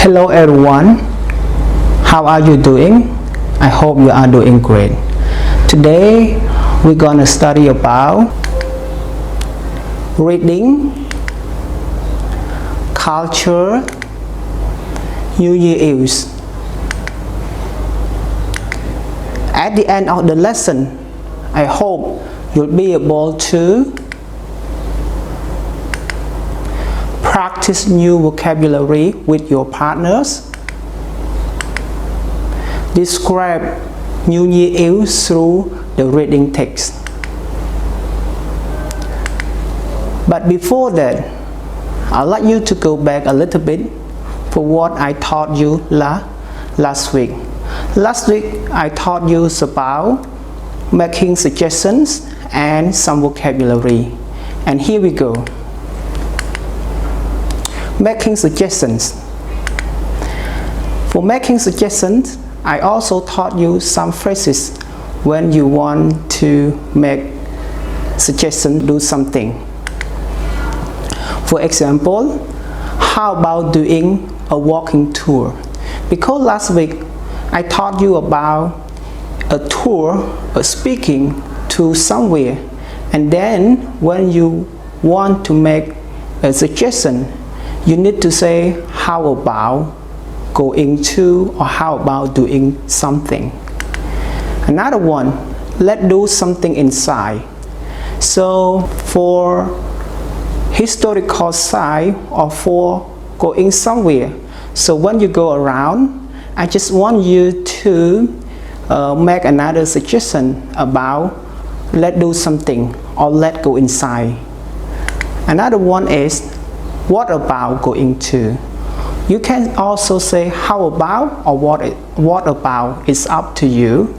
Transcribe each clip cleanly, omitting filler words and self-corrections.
Hello everyone, how are you doing? I hope you are doing great. Today we're gonna study about reading, culture, New Year Eve. At the end of the lesson, I hope you'll be able to practice new vocabulary with your partners, describe New Year Eve through the reading text. But before that, I'd like you to go back a little bit for what I taught you last week. Last week, I taught you about making suggestions and some vocabulary. And here we go. Making suggestions. For making suggestions, I also taught you some phrases when you want to make suggestions, do something. For example, how about doing a walking tour? Because last week I taught you about a tour, a speaking to somewhere, and then when you want to make a suggestion, you need to say how about going to, or how about doing something. Another one, let's do something inside. So for historical site or for going somewhere, so when you go around, I just want you to make another suggestion about let's do something or let's go inside. Another one is what about going to? You can also say how about or what about, it's up to you.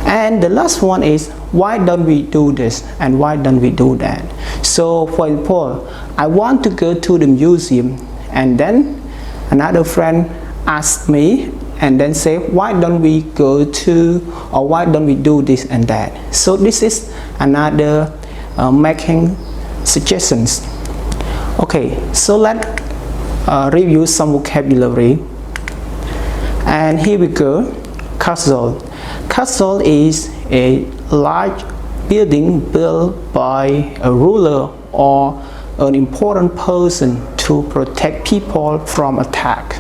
And the last one is why don't we do this and why don't we do that? So for example, I want to go to the museum, and then another friend asked me and then say why don't we go to, or why don't we do this and that. So this is another making suggestions. Okay, so let's review some vocabulary. And here we go. Castle. Castle is a large building built by a ruler or an important person to protect people from attack.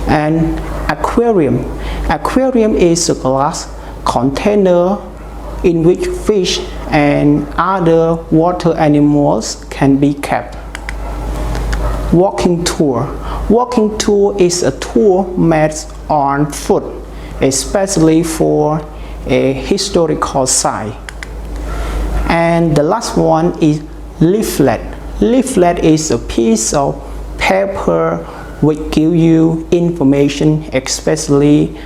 And aquarium. Aquarium is a glass container in which fish and other water animals can be kept. Walking tour. Walking tour is a tour made on foot, especially for a historical site. And the last one is leaflet. Leaflet is a piece of paper which gives you information, especially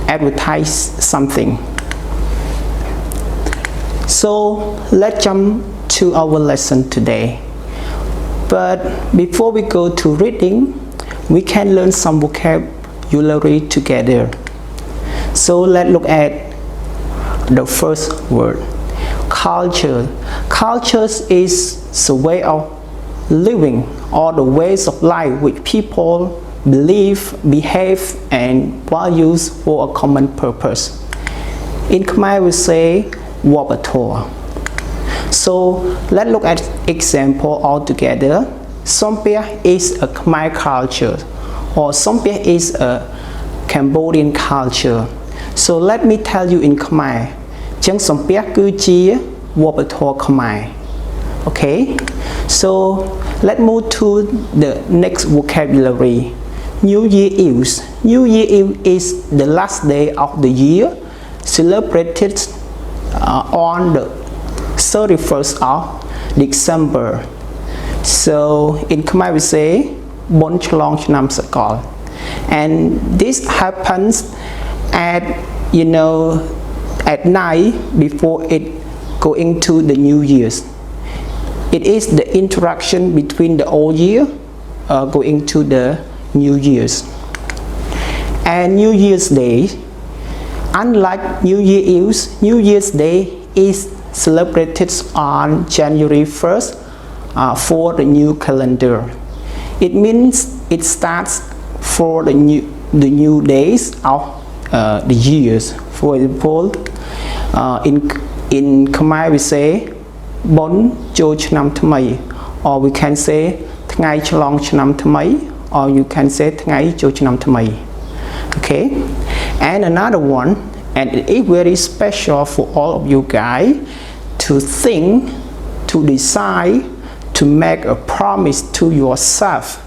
advertise something. So let's jump to our lesson today. But before we go to reading, we can learn some vocabulary together. So let's look at the first word, culture. Culture is the way of living or the ways of life which people believe, behave, and values for a common purpose. In Khmer we say Wabator. So let's look at example all together. Sompia is a Khmer culture, or Sompia is a Cambodian culture. So let me tell you in Khmer. Chang Sompia cứ chia Wabator Khmer. Okay, so let's move to the next vocabulary. New Year Eve. New Year Eve is the last day of the year, celebrated on the 31st of December. So in Khmer we say Bon Chlong Chnam Sakol, and this happens at at night before it going to the New Year's. It is the interaction between the old year going to the New Year's. And New Year's Day, unlike New Year Eve, New Year's Day is celebrated on January 1st for the new calendar. It means it starts for the new days of the years. For example, in Khmer we say Bon Chol Chnam Thmai, or we can say Tngai Chlong Chnam Thmai, or you can say Tngai Chol Chnam Thmai. Okay, and another one, and it is very special for all of you guys to think, to decide, to make a promise to yourself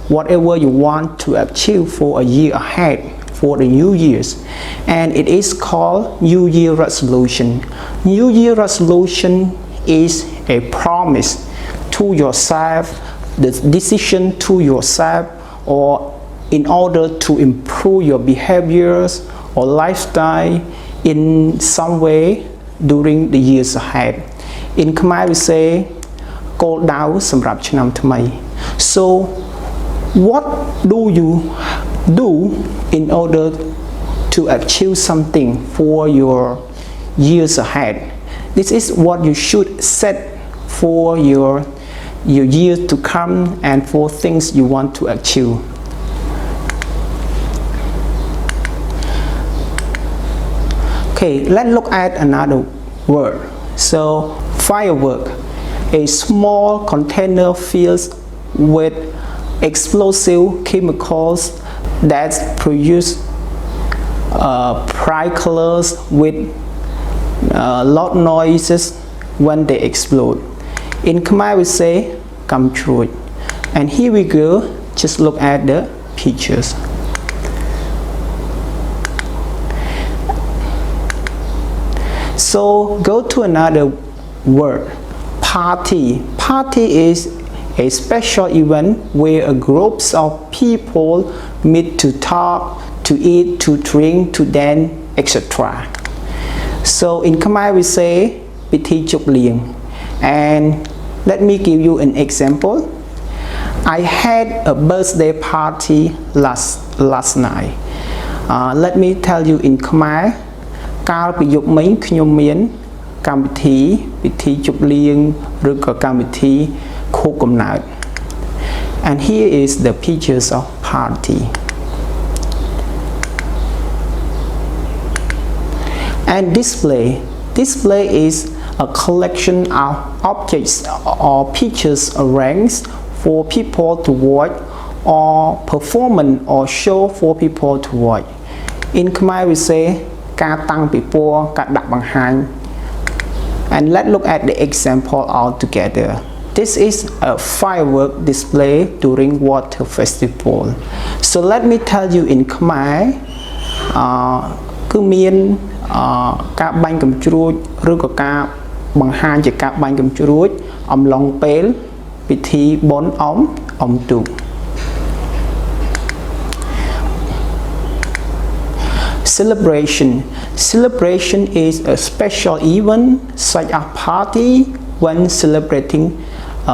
whatever you want to achieve for a year ahead, for the new years, and it is called New Year resolution. New Year resolution is a promise to yourself, the decision to yourself, or in order to improve your behaviors or lifestyle in some way during the years ahead. In Khmer we say Kol Dao Samrap Chnam Thmai. So what do you do in order to achieve something for your years ahead? This is what you should set for your years to come and for things you want to achieve. Okay, let's look at another word. So firework, a small container filled with explosive chemicals that produce bright colors with loud noises when they explode. In Khmer we say Kam Chruj. And here we go, just look at the pictures. So go to another word, party. Party is a special event where a groups of people meet to talk, to eat, to drink, to dance, etc. So in Khmer we say Pithi Chuk Lieng. And let me give you an example. I had a birthday party last night. Let me tell you in Khmer, កាលពីយប់មិញខ្ញុំមានកម្មវិធីពិធីជប់លៀងឬក៏កម្មវិធីខួបកំណើត and here is the pictures of party. And display is a collection of objects or pictures arranged for people to watch, or performance or show for people to watch. In Khmer we say ការតាំងពិព័រណ៍ការដាក់បង្ហាញ and let's look at the example all together. This is a firework display during water festival. So let me tell you in Khmer គឺមានការបាញ់កាំជ្រួចឬក៏ការបង្ហាញជាការបាញ់កាំជ្រួចអំឡុងពេលពិធីបុណ្យអុំទូក Celebration is a special event such as party when celebrating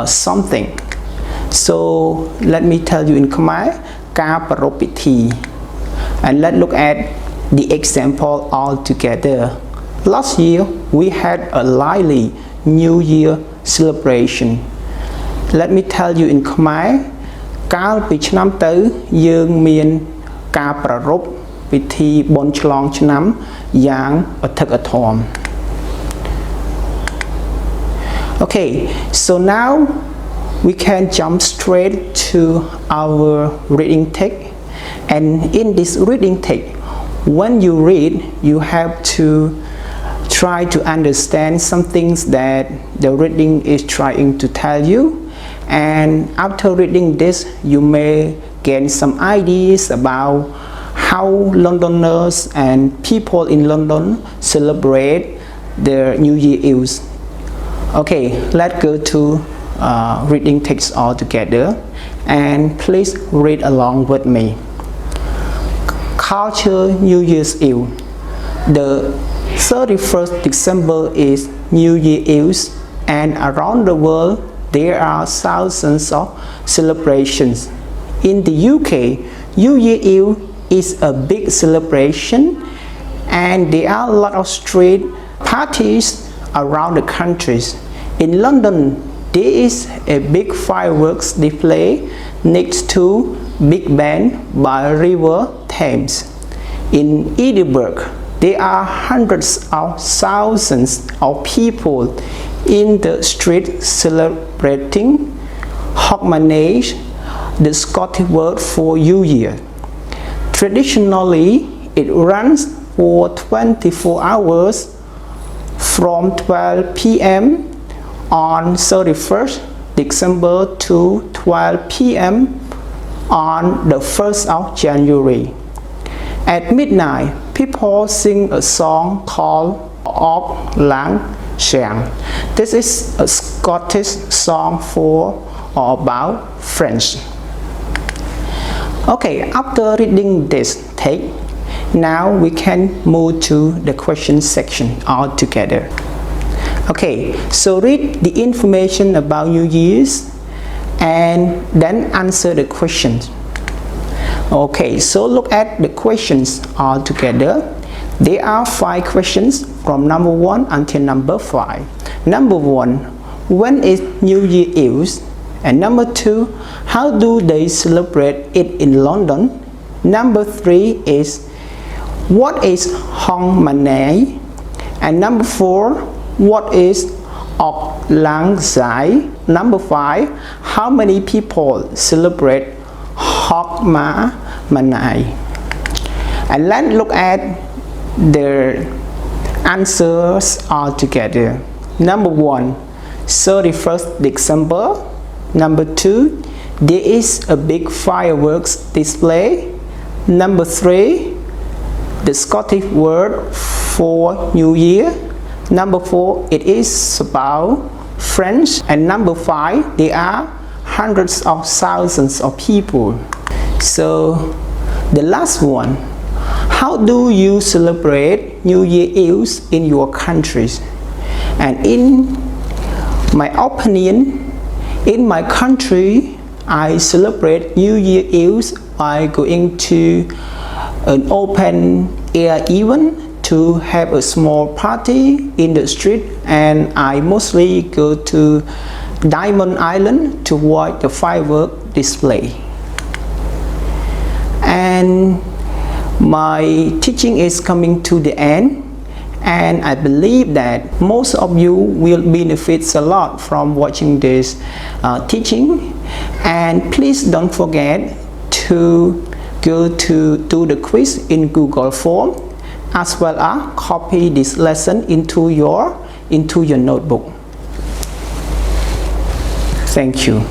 something. So let me tell you in Khmer ការប្រារព្ធពិធី and let's look at the example all together. Last year we had a lively New Year celebration. Let me tell you in Khmer កាលពីឆ្នាំទៅយើងមានការប្រារព្ធ ពិធីបុណ្យឆ្លងឆ្នាំយ៉ាងអធិកអធម Okay, so now we can jump straight to our reading text, and in this reading text when you read you have to try to understand some things that the reading is trying to tell you, and after reading this you may gain some ideas about how Londoners and people in London celebrate their New Year Eve. Okay, let's go to reading text all together, and please read along with me. Culture New Year's Eve. The 31st December is New Year Eve, and around the world there are thousands of celebrations. In the UK, New Year Eve is a big celebration, and there are a lot of street parties around the countries. In London, there is a big fireworks display next to Big Ben by River Thames. In Edinburgh, there are hundreds of thousands of people in the street celebrating Hogmanay, the Scottish word for New Year. Traditionally, it runs for 24 hours from 12 p.m. on 31st December to 12 p.m. on the 1st of January. At midnight, people sing a song called Auld Lang Syne. This is a Scottish song for or about French. Okay, after reading this text, now we can move to the question section all together. Okay, so read the information about New Year's and then answer the questions. Okay, so look at the questions all together. There are 5 questions from number 1 until number 5. Number 1, when is New Year Eve? And number 2, how do they celebrate it in London? Number 3 is, what is Hogmanay? And number 4, what is Auld Lang Syne? Number 5, how many people celebrate Hogmanay? And let's look at the answers all together. Number 1, 31st December. Number 2, there is a big fireworks display. Number 3, the Scottish word for New Year. Number 4, it is about French. And number 5, there are hundreds of thousands of people. So the last one, how do you celebrate New Year Eve in your countries? And in my opinion, in my country, I celebrate New Year Eve by going to an open air event to have a small party in the street, and I mostly go to Diamond Island to watch the fireworks display. And my teaching is coming to the end, and I believe that most of you will benefit a lot from watching this teaching. And please don't forget to go to do the quiz in Google Form, as well as copy this lesson into your notebook. Thank you.